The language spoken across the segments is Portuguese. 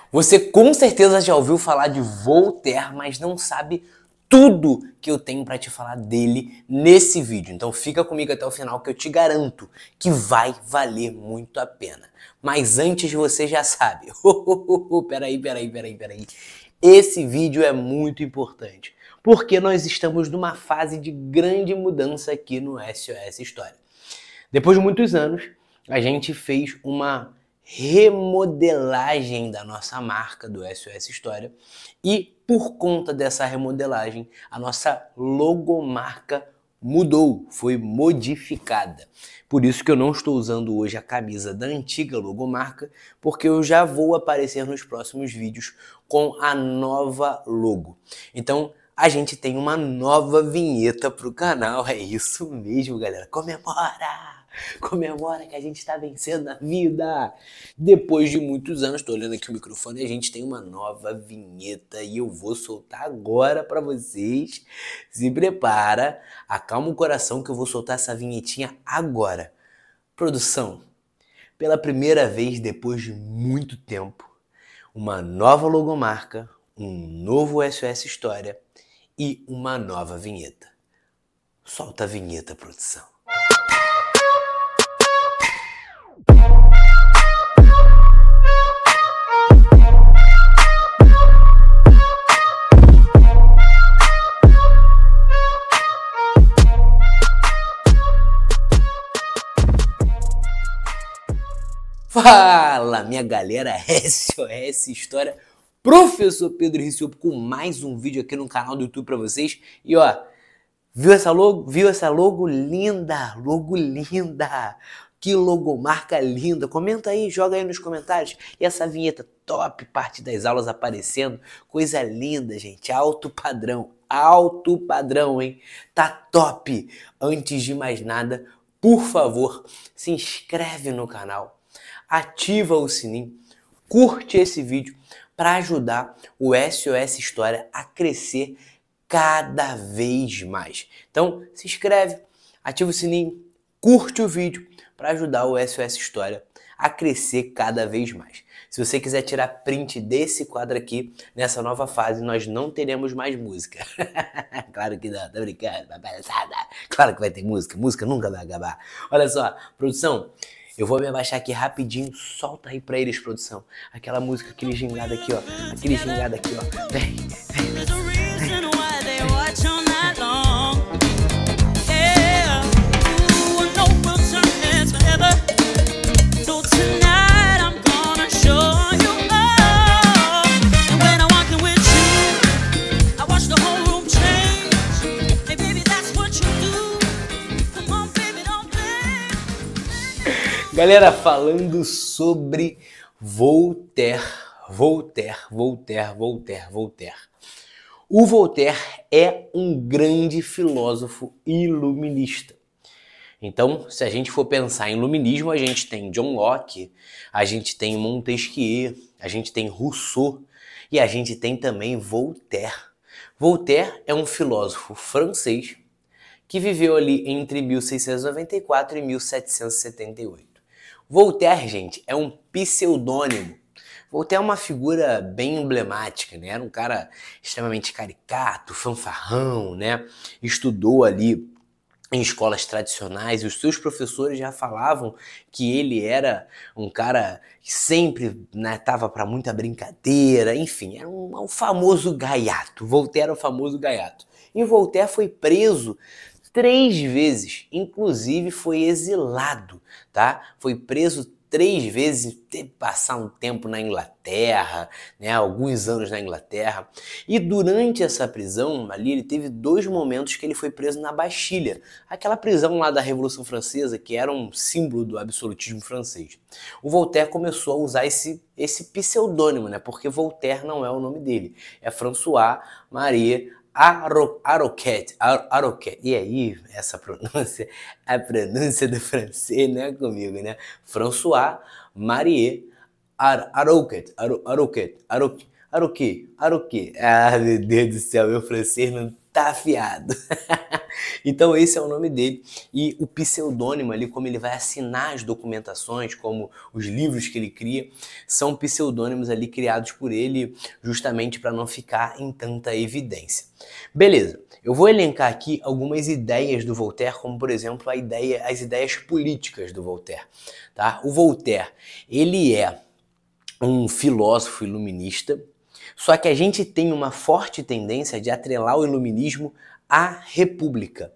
Você com certeza já ouviu falar de Voltaire, mas não sabe tudo que eu tenho para te falar dele nesse vídeo. Então fica comigo até o final que eu te garanto que vai valer muito a pena. Mas antes você já sabe. Peraí. Esse vídeo é muito importante, porque nós estamos numa fase de grande mudança aqui no SOS História. Depois de muitos anos, a gente fez uma remodelagem da nossa marca do SOS História e por conta dessa remodelagem, a nossa logomarca mudou, foi modificada. Por isso que eu não estou usando hoje a camisa da antiga logomarca, porque eu já vou aparecer nos próximos vídeos com a nova logo. Então, a gente tem uma nova vinheta pro canal, é isso mesmo, galera. Comemora! Comemora que a gente está vencendo na vida! Depois de muitos anos, estou olhando aqui o microfone, a gente tem uma nova vinheta e eu vou soltar agora para vocês. Se prepara, acalma o coração que eu vou soltar essa vinhetinha agora. Produção, pela primeira vez depois de muito tempo, uma nova logomarca, um novo SOS História e uma nova vinheta. Solta a vinheta, produção. Fala, minha galera, SOS História, Professor Pedro Ricciupo com mais um vídeo aqui no canal do YouTube pra vocês. E ó, viu essa logo? Viu essa logo linda? Logo linda! Que logomarca linda! Comenta aí, joga aí nos comentários. E essa vinheta top, parte das aulas aparecendo, coisa linda, gente, alto padrão, hein? Tá top! Antes de mais nada, por favor, se inscreve no canal. Ativa o sininho, curte esse vídeo para ajudar o SOS História a crescer cada vez mais. Então, se inscreve, ativa o sininho, curte o vídeo para ajudar o SOS História a crescer cada vez mais. Se você quiser tirar print desse quadro aqui, nessa nova fase, nós não teremos mais música. Claro que não, tô brincando, palhaçada. Claro que vai ter música, música nunca vai acabar. Olha só, produção, eu vou me abaixar aqui rapidinho, solta aí pra eles, produção. Aquela música, aquele gingado aqui, ó. Aquele gingado aqui, ó. Vem. Galera, falando sobre Voltaire. O Voltaire é um grande filósofo iluminista. Então, se a gente for pensar em iluminismo, a gente tem John Locke, a gente tem Montesquieu, a gente tem Rousseau e a gente tem também Voltaire. Voltaire é um filósofo francês que viveu ali entre 1694 e 1778. Voltaire, gente, é um pseudônimo. Voltaire é uma figura bem emblemática, né? Era um cara extremamente caricato, fanfarrão, né? Estudou ali em escolas tradicionais e os seus professores já falavam que ele era um cara que sempre, né, tava para muita brincadeira, enfim, era um famoso gaiato. Voltaire era o famoso gaiato. E Voltaire foi preso 3 vezes, inclusive foi exilado, tá? Foi preso 3 vezes, teve que passar um tempo na Inglaterra, né? Alguns anos na Inglaterra. E durante essa prisão ali, ele teve 2 momentos que ele foi preso na Bastilha, aquela prisão lá da Revolução Francesa, que era um símbolo do absolutismo francês. O Voltaire começou a usar esse pseudônimo, né? Porque Voltaire não é o nome dele, é François-Marie Arouquet. E aí, essa pronúncia, a pronúncia do francês, não é comigo, né? François-Marie Arouquet. Ah, meu Deus do céu, meu francês não tá afiado. Então esse é o nome dele. E o pseudônimo ali, como ele vai assinar as documentações, como os livros que ele cria, são pseudônimos ali criados por ele justamente para não ficar em tanta evidência. Beleza, eu vou elencar aqui algumas ideias do Voltaire, como por exemplo as ideias políticas do Voltaire. Tá? O Voltaire, ele é um filósofo iluminista, só que a gente tem uma forte tendência de atrelar o iluminismo à república.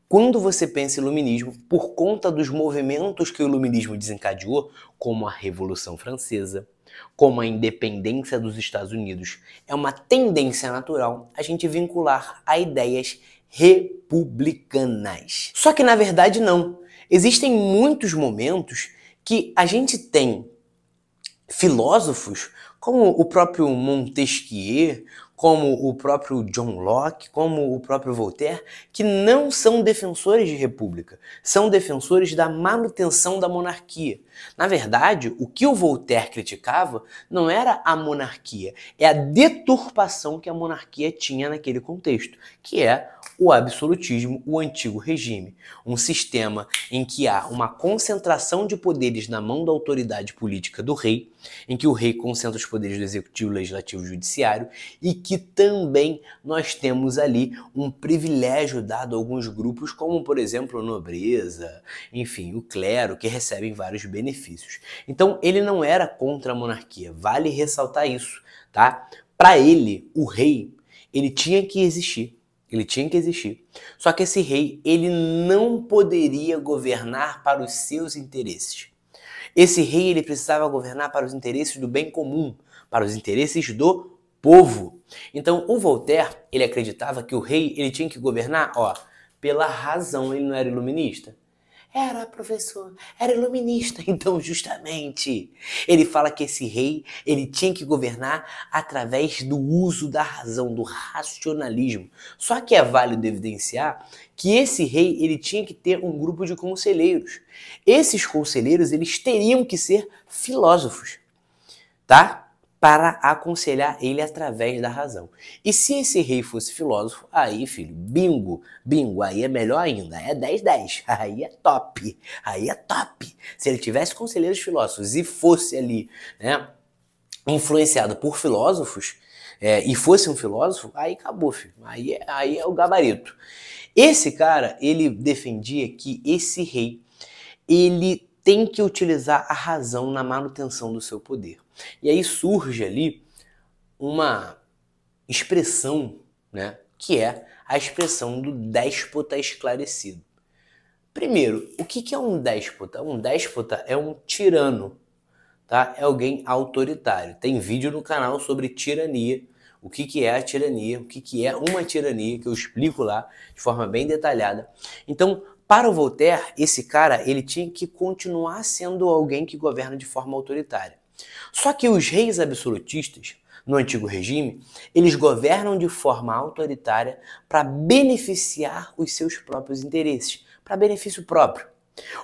Quando você pensa em iluminismo, por conta dos movimentos que o iluminismo desencadeou, como a Revolução Francesa, como a independência dos Estados Unidos, é uma tendência natural a gente vincular a ideias republicanas. Só que na verdade não. Existem muitos momentos que a gente tem filósofos como o próprio Montesquieu, como o próprio John Locke, como o próprio Voltaire, que não são defensores de república, são defensores da manutenção da monarquia. Na verdade, o que o Voltaire criticava não era a monarquia, é a deturpação que a monarquia tinha naquele contexto, que é o absolutismo, o antigo regime, um sistema em que há uma concentração de poderes na mão da autoridade política do rei, em que o rei concentra os poderes do executivo, legislativo e judiciário, e que também nós temos ali um privilégio dado a alguns grupos, como por exemplo a nobreza, enfim, o clero, que recebem vários benefícios. Então ele não era contra a monarquia, vale ressaltar isso, tá? Para ele, o rei, ele tinha que existir. Ele tinha que existir. Só que esse rei, ele não poderia governar para os seus interesses. Esse rei, ele precisava governar para os interesses do bem comum, para os interesses do povo. Então, o Voltaire, ele acreditava que o rei, ele tinha que governar, pela razão. Ele não era iluminista? Era, professor, era iluminista. Então, justamente, ele fala que esse rei, ele tinha que governar através do uso da razão, do racionalismo. Só que é válido evidenciar que esse rei, ele tinha que ter um grupo de conselheiros. Esses conselheiros, eles teriam que ser filósofos, tá? Para aconselhar ele através da razão. E se esse rei fosse filósofo, aí, filho, bingo, bingo, aí é melhor ainda, é 10-10, aí é top, aí é top. Se ele tivesse conselheiros filósofos e fosse ali, né, influenciado por filósofos, e fosse um filósofo, aí acabou, filho, aí é o gabarito. Esse cara, ele defendia que esse rei, ele tem que utilizar a razão na manutenção do seu poder. E aí surge ali uma expressão, né, que é a expressão do déspota esclarecido. Primeiro, o que é um déspota? Um déspota é um tirano, tá? É alguém autoritário. Tem vídeo no canal sobre tirania, o que é a tirania, o que é uma tirania, que eu explico lá de forma bem detalhada. Então, para o Voltaire, esse cara, ele tinha que continuar sendo alguém que governa de forma autoritária. Só que os reis absolutistas, no antigo regime, eles governam de forma autoritária para beneficiar os seus próprios interesses, para benefício próprio.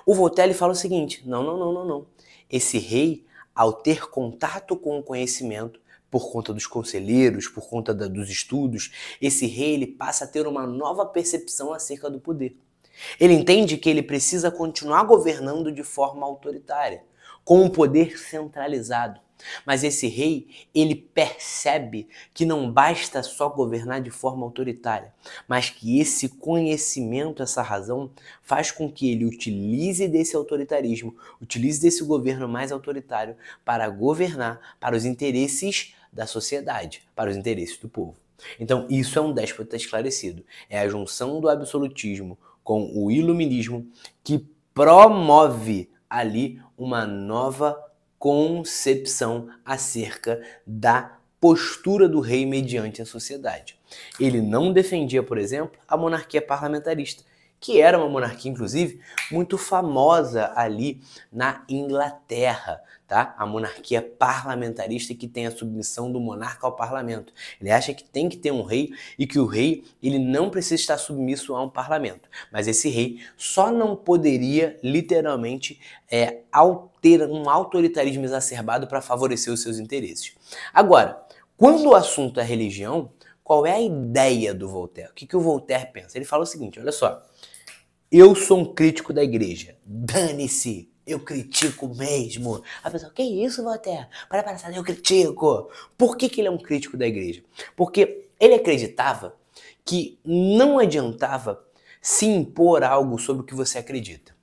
O Voltaire fala o seguinte, não. Esse rei, ao ter contato com o conhecimento, por conta dos conselheiros, por conta dos estudos, esse rei ele passa a ter uma nova percepção acerca do poder. Ele entende que ele precisa continuar governando de forma autoritária, com um poder centralizado. Mas esse rei, ele percebe que não basta só governar de forma autoritária, mas que esse conhecimento, essa razão, faz com que ele utilize desse autoritarismo, utilize desse governo mais autoritário para governar para os interesses da sociedade, para os interesses do povo. Então, isso é um déspota esclarecido. É a junção do absolutismo com o iluminismo que promove ali uma nova concepção acerca da postura do rei mediante a sociedade. Ele não defendia, por exemplo, a monarquia parlamentarista, que era uma monarquia, inclusive, muito famosa ali na Inglaterra, tá? A monarquia parlamentarista que tem a submissão do monarca ao parlamento. Ele acha que tem que ter um rei e que o rei ele não precisa estar submisso a um parlamento. Mas esse rei só não poderia, literalmente, ter um autoritarismo exacerbado para favorecer os seus interesses. Agora, quando o assunto é religião, qual é a ideia do Voltaire? O que o Voltaire pensa? Ele fala o seguinte, olha só. Eu sou um crítico da igreja. Dane-se, eu critico mesmo. A pessoa, que isso, Voltaire? Para pensar, eu critico. Por que ele é um crítico da igreja? Porque ele acreditava que não adiantava se impor algo sobre o que você acredita.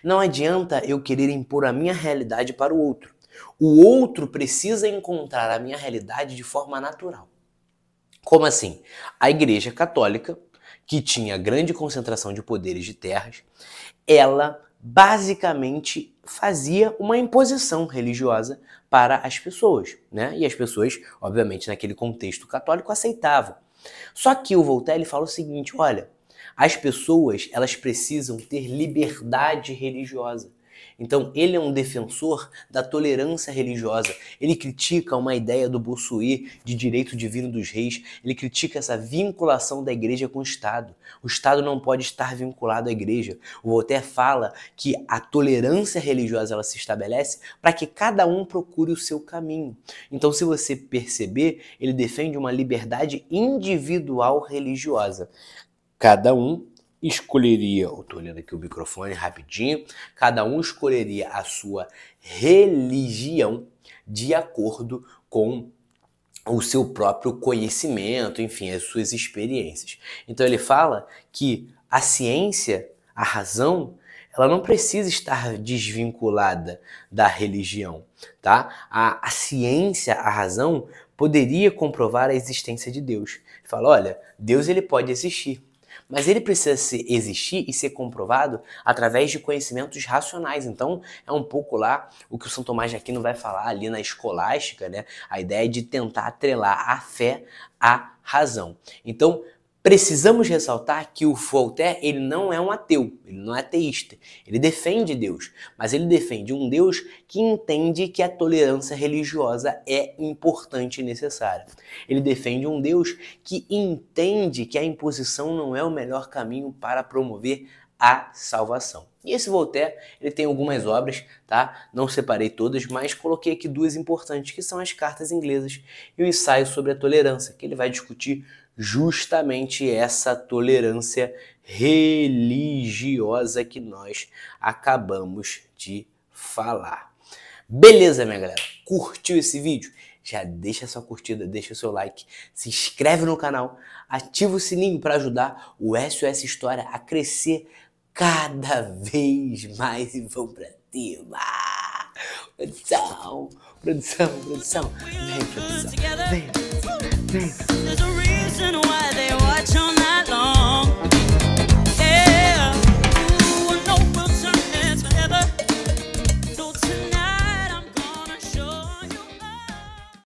Não adianta eu querer impor a minha realidade para o outro. O outro precisa encontrar a minha realidade de forma natural. Como assim? A Igreja Católica, que tinha grande concentração de poderes de terras, ela basicamente fazia uma imposição religiosa para as pessoas, né? E as pessoas, obviamente, naquele contexto católico, aceitavam. Só que o Voltaire ele fala o seguinte, olha, as pessoas elas precisam ter liberdade religiosa. Então ele é um defensor da tolerância religiosa. Ele critica uma ideia do Bossuet de direito divino dos reis. Ele critica essa vinculação da igreja com o Estado. O Estado não pode estar vinculado à igreja. O Voltaire fala que a tolerância religiosa ela se estabelece para que cada um procure o seu caminho. Então, se você perceber, ele defende uma liberdade individual religiosa. Cada um escolheria, eu tô olhando aqui o microfone rapidinho, cada um escolheria a sua religião de acordo com o seu próprio conhecimento, enfim, as suas experiências. Então ele fala que a ciência, a razão, ela não precisa estar desvinculada da religião, tá? A ciência, a razão, poderia comprovar a existência de Deus. Ele fala, olha, Deus ele pode existir, mas ele precisa existir e ser comprovado através de conhecimentos racionais. Então, é um pouco lá o que o São Tomás de Aquino vai falar ali na escolástica, né? A ideia de tentar atrelar a fé à razão. Então, precisamos ressaltar que o Voltaire ele não é um ateu, ele não é ateísta. Ele defende Deus, mas ele defende um Deus que entende que a tolerância religiosa é importante e necessária. Ele defende um Deus que entende que a imposição não é o melhor caminho para promover a salvação. E esse Voltaire, ele tem algumas obras, tá? Não separei todas, mas coloquei aqui duas importantes, que são as Cartas Inglesas e o Ensaio sobre a Tolerância, que ele vai discutir justamente essa tolerância religiosa que nós acabamos de falar. Beleza, minha galera? Curtiu esse vídeo? Já deixa sua curtida, deixa o seu like, se inscreve no canal, ativa o sininho para ajudar o SOS História a crescer cada vez mais e vamos pra cima. Produção, produção, produção. Vem, produção. Vem.